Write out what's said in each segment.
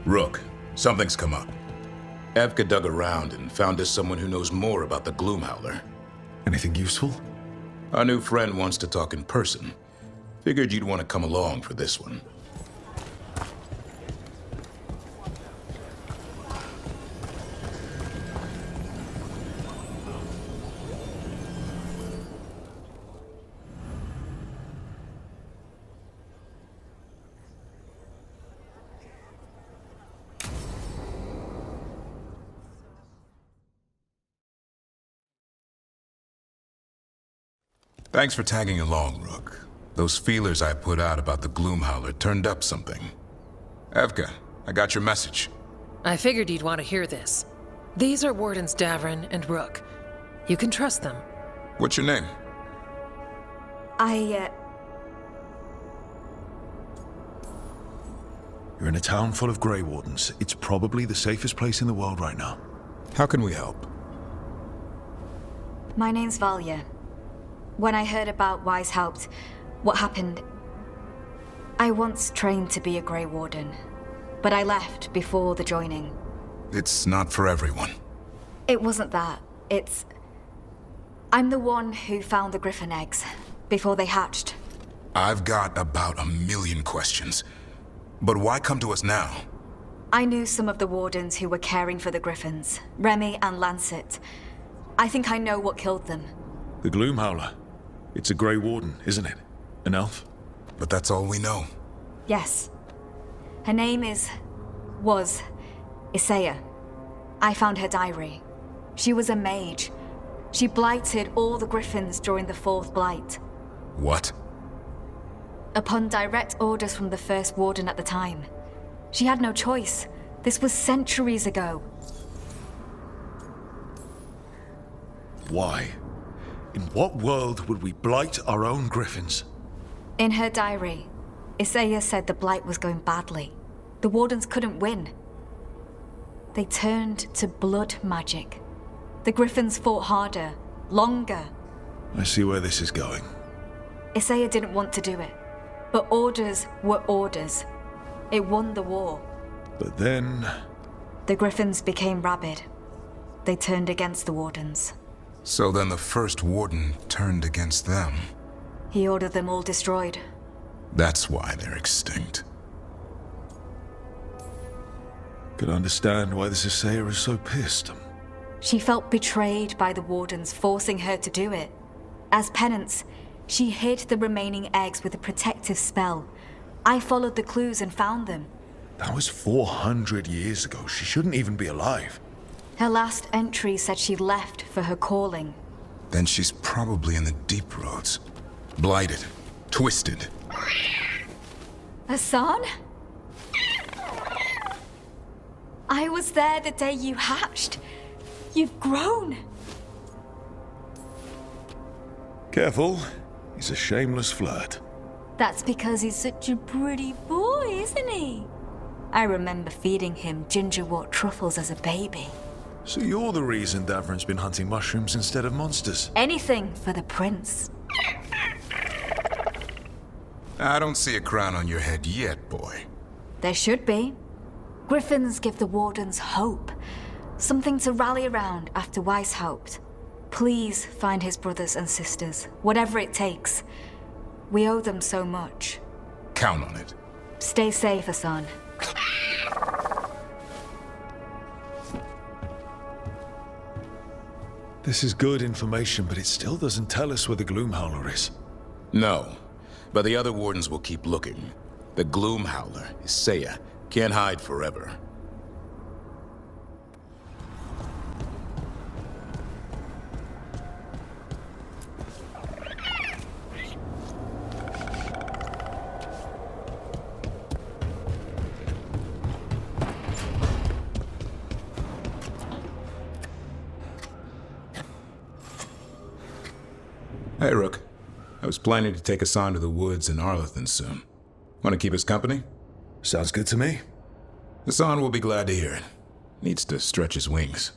Rook, something's come up. Evka dug around and found us someone who knows more about the Gloom Howler. Anything useful? Our new friend wants to talk in person. Figured you'd want to come along for this one. Thanks for tagging along, Rook. Those feelers I put out about the Gloom Howler turned up something. Evka, I got your message. I figured you'd want to hear this. These are Wardens Davrin and Rook. You can trust them. What's your name? You're in a town full of Grey Wardens. It's probably the safest place in the world right now. How can we help? My name's Valya. When I heard about Weishaupt, what happened, I once trained to be a Grey Warden, but I left before the joining. It's not for everyone. It wasn't that. I'm the one who found the griffin eggs before they hatched. I've got about 1,000,000 questions. But why come to us now? I knew some of the wardens who were caring for the griffins, Remy and Lancet. I think I know what killed them. The Gloom Howler. It's a Grey Warden, isn't it? An elf? But that's all we know. Yes. Her name was Isaiah. I found her diary. She was a mage. She blighted all the griffins during the fourth blight. What? Upon direct orders from the first warden at the time. She had no choice. This was centuries ago. Why? In what world would we blight our own griffins? In her diary, Isaiah said the blight was going badly. The wardens couldn't win. They turned to blood magic. The griffins fought harder, longer. I see where this is going. Isaiah didn't want to do it, but orders were orders. It won the war. But then... The griffins became rabid. They turned against the wardens. So then the first warden turned against them. He ordered them all destroyed. That's why they're extinct. Could understand why this Isaiah is so pissed. She felt betrayed by the wardens, forcing her to do it. As penance, she hid the remaining eggs with a protective spell. I followed the clues and found them. That was 400 years ago. She shouldn't even be alive. Her last entry said she left for her calling. Then she's probably in the deep roads. Blighted. Twisted. Hassan? I was there the day you hatched. You've grown. Careful. He's a shameless flirt. That's because he's such a pretty boy, isn't he? I remember feeding him gingerwort truffles as a baby. So you're the reason Davrin's been hunting mushrooms instead of monsters? Anything for the prince. I don't see a crown on your head yet, boy. There should be. Griffins give the wardens hope. Something to rally around after Weishaupt. Please find his brothers and sisters, whatever it takes. We owe them so much. Count on it. Stay safe, Hassan. This is good information, but it still doesn't tell us where the Gloom Howler is. No, but the other wardens will keep looking. The Gloom Howler, Isaiah, can't hide forever. Hey, Rook. I was planning to take Hassan to the woods in Arlethan soon. Want to keep us company? Sounds good to me. Hassan will be glad to hear it. Needs to stretch his wings.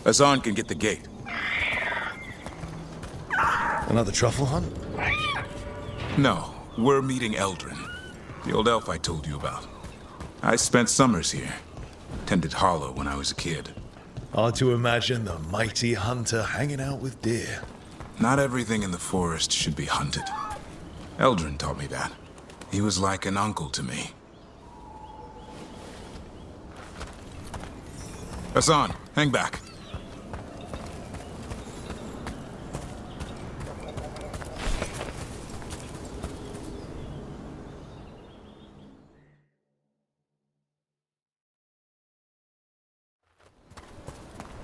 Hassan can get the gate. Another truffle hunt? No, we're meeting Eldrin, the old elf I told you about. I spent summers here. Tended Hollow when I was a kid. Hard to imagine the mighty hunter hanging out with deer. Not everything in the forest should be hunted. Eldrin taught me that. He was like an uncle to me. Hassan, hang back.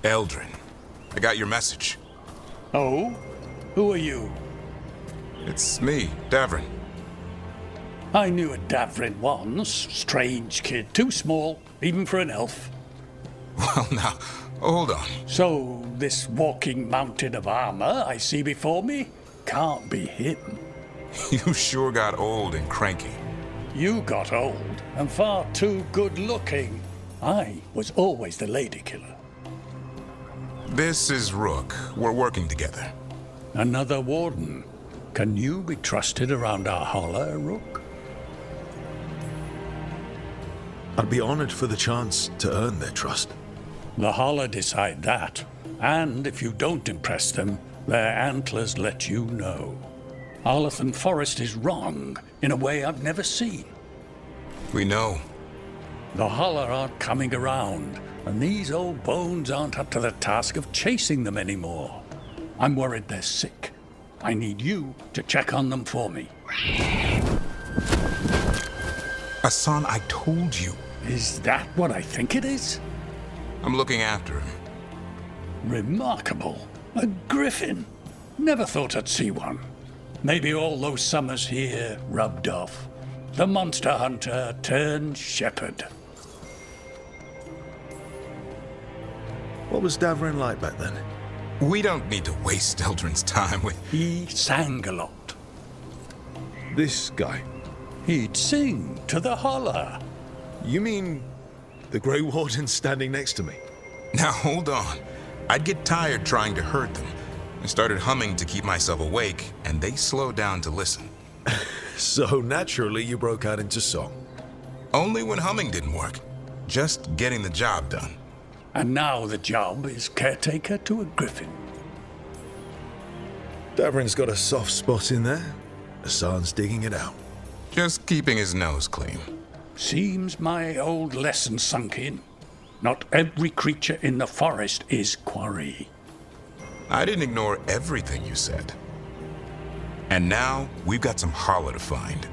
Eldrin, I got your message. Oh? Who are you? It's me, Davrin. I knew a Davrin once. Strange kid. Too small, even for an elf. Well, now, hold on. So, this walking mountain of armor I see before me can't be him. You sure got old and cranky. You got old and far too good looking. I was always the lady killer. This is Rook. We're working together. Another warden. Can you be trusted around our Howler, Rook? I'd be honored for the chance to earn their trust. The Howler decide that. And if you don't impress them, their antlers let you know. Arlathan Forest is wrong in a way I've never seen. We know. The Howler aren't coming around, and these old bones aren't up to the task of chasing them anymore. I'm worried they're sick. I need you to check on them for me. Hassan, I told you. Is that what I think it is? I'm looking after him. Remarkable. A griffin. Never thought I'd see one. Maybe all those summers here rubbed off. The monster hunter turned shepherd. What was Davrin like back then? We don't need to waste Eldrin's time. He sang a lot. This guy. He'd sing to the Howler. You mean the Grey Wardens standing next to me? Now, hold on. I'd get tired trying to herd them. I started humming to keep myself awake, and they slowed down to listen. So naturally you broke out into song. Only when humming didn't work. Just getting the job done. And now the job is caretaker to a griffin. Davrin's got a soft spot in there. Hassan's digging it out. Just keeping his nose clean. Seems my old lesson sunk in. Not every creature in the forest is quarry. I didn't ignore everything you said. And now, we've got some Howler to find.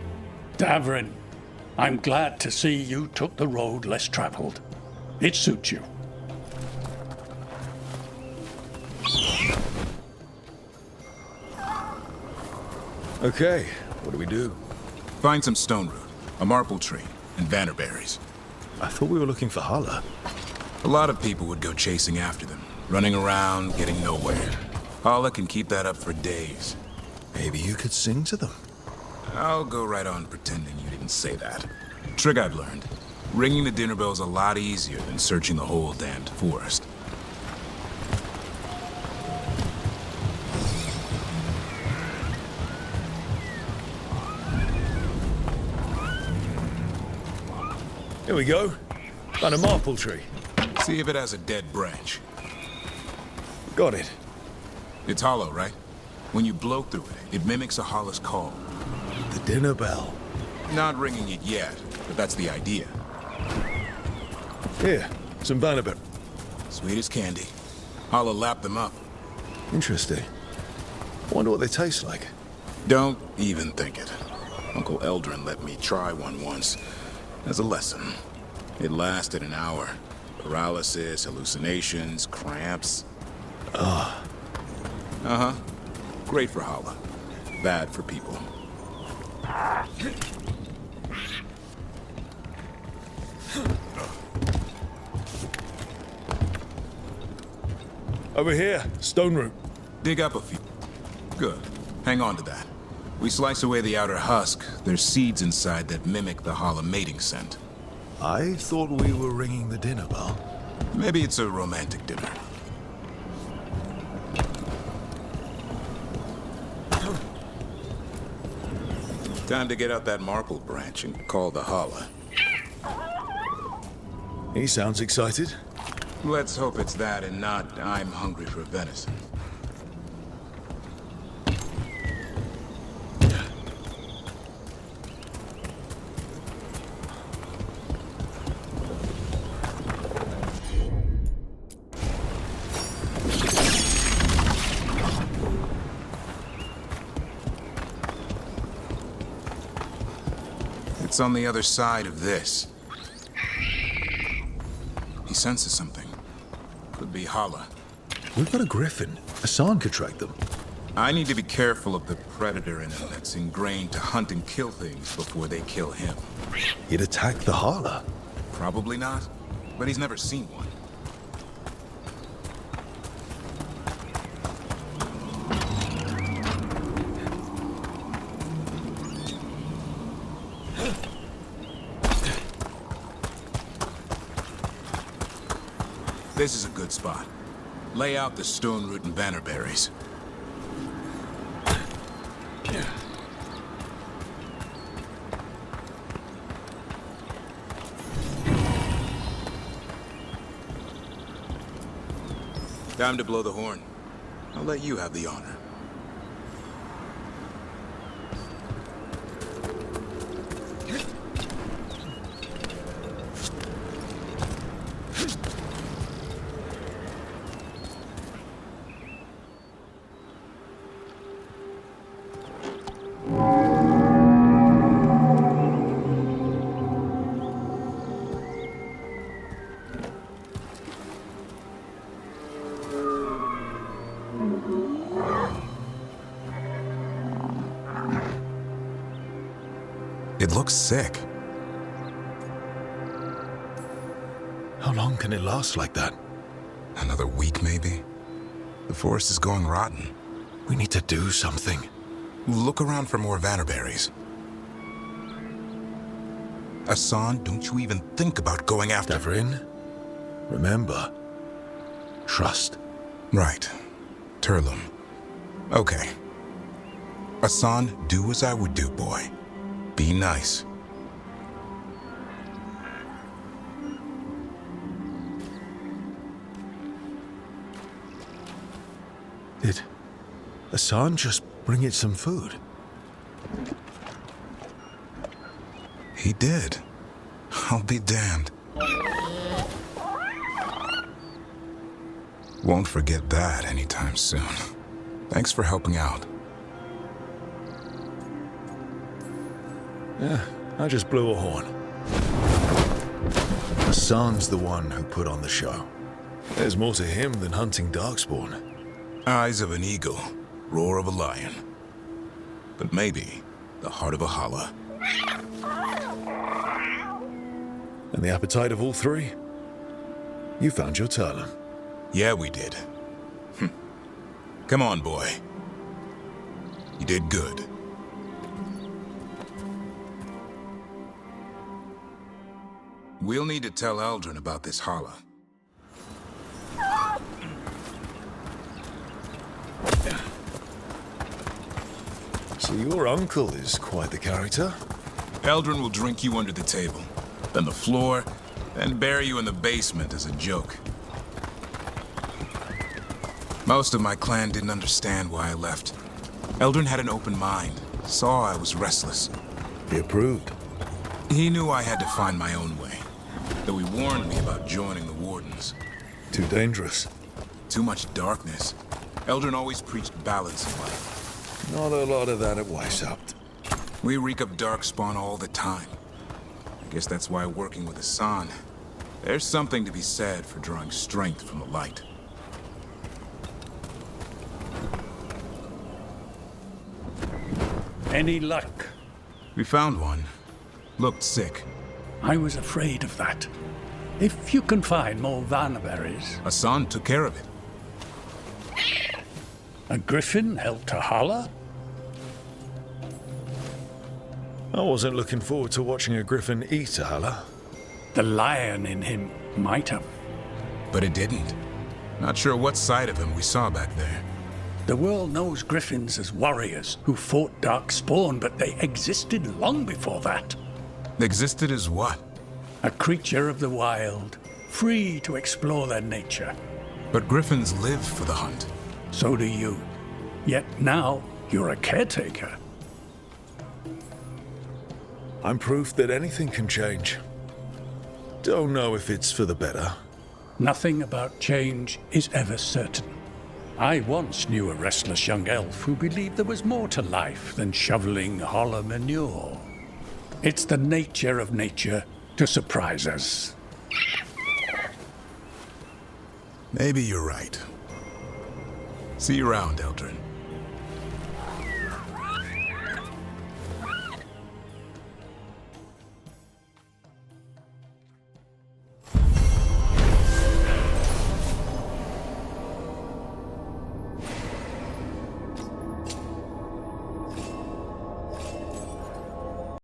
Davrin, I'm glad to see you took the road less traveled. It suits you. Okay, what do we do? Find some stone root, a marple tree, and vannerberries. I thought we were looking for Howler. A lot of people would go chasing after them, running around, getting nowhere. Howler can keep that up for days. Maybe you could sing to them. I'll go right on pretending you didn't say that. Trick I've learned. Ringing the dinner bell's a lot easier than searching the whole damned forest. Here we go. Found a marple tree. See if it has a dead branch. Got it. It's hollow, right? When you blow through it, it mimics a Howler's call. The dinner bell. Not ringing it yet, but that's the idea. Here, some vanneberry. Sweet as candy. Howler lapped them up. Interesting. Wonder what they taste like. Don't even think it. Uncle Eldrin let me try one once. As a lesson. It lasted an hour. Paralysis, hallucinations, cramps. Uh-huh. Great for Howler. Bad for people. Over here, stone root. Dig up a few. Good. Hang on to that. We slice away the outer husk. There's seeds inside that mimic the Howler mating scent. I thought we were ringing the dinner bell. Maybe it's a romantic dinner. Time to get out that Marple branch and call the Howler. He sounds excited. Let's hope it's that and not I'm hungry for venison. It's on the other side of this. He senses something. Could be Howler. We've got a griffin. Hassan could track them. I need to be careful of the predator in him that's ingrained to hunt and kill things before they kill him. He'd attack the Howler. Probably not, but he's never seen one. This is a good spot. Lay out the stone root and bannerberries. Time to blow the horn. I'll let you have the honor. It looks sick. How long can it last like that? Another week, maybe? The forest is going rotten. We need to do something. Look around for more vannerberries. Hassan, don't you even think about going after... Devrin, remember, trust. Right. Turlum. Okay. Hassan, do as I would do, boy. Be nice. Did Hassan just bring it some food? He did. I'll be damned. Won't forget that anytime soon. Thanks for helping out. Yeah, I just blew a horn. Hassan's the one who put on the show. There's more to him than hunting darkspawn. Eyes of an eagle, roar of a lion. But maybe the heart of a Howler. And the appetite of all three? You found your Turlum. Yeah, we did. Come on, boy. You did good. We'll need to tell Eldrin about this Howler. So your uncle is quite the character. Eldrin will drink you under the table, then the floor, then bury you in the basement as a joke. Most of my clan didn't understand why I left. Eldrin had an open mind, saw I was restless. He approved. He knew I had to find my own way, though he warned me about joining the Wardens. Too dangerous. Too much darkness. Eldrin always preached balance in life. Not a lot of that at Weishaupt. We reek of darkspawn all the time. I guess that's why working with Hassan, there's something to be said for drawing strength from the light. Any luck? We found one. Looked sick. I was afraid of that. If you can find more vanberries. Hassan took care of it. A griffin held to Howler? I wasn't looking forward to watching a griffin eat a Howler. The lion in him might have. But it didn't. Not sure what side of him we saw back there. The world knows griffins as warriors who fought Darkspawn, but they existed long before that. Existed as what? A creature of the wild, free to explore their nature. But griffins live for the hunt. So do you. Yet now, you're a caretaker. I'm proof that anything can change. Don't know if it's for the better. Nothing about change is ever certain. I once knew a restless young elf who believed there was more to life than shoveling hollow manure. It's the nature of nature to surprise us. Maybe you're right. See you around, Eldrin.